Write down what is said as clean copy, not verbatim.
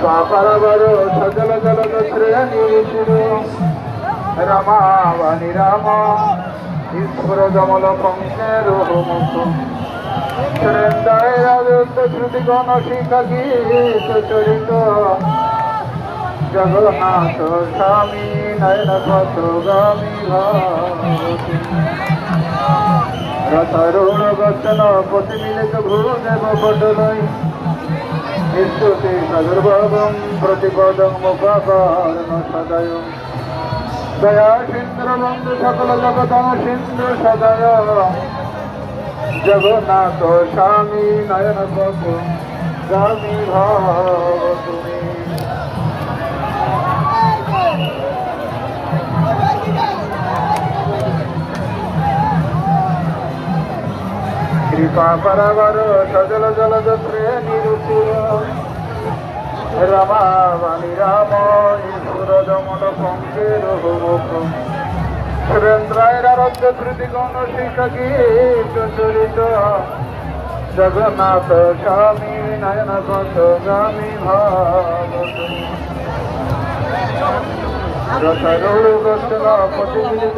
పాపరవరు సజల జలద శ్రేణీషుడు రమావని రామ ఈశ్వర గమల పంకేరు ముఖు সুরেন্দ্রায় রাজত্ব শ্রুতি গণশিখ গীত চরিত জগন্নাথ স্বামী নয়ন পথগামী ভবতী রথারূঢ় গচ্ছন প্রতিমিলিত ভূদেব পটলয় स्तुति सदुर्भगं प्रतिपदं मुखाकारं सदय दया सिंधु बंधु सकल जगत सिंधु सदय जगन्नाथ स्वामी नयन पथ गामी भवतु कृपा परवर सजल जलद श्रेणीरुचिर रमावनि राम ईश्वर जमल पंकेर मुख सुरेन्द्राय राध्य धृति गणशिख गीत चरित जगन्नाथ स्वामी नयन पथ गामी भवतु रथारूढ़ गच्छन प्रतिमिलित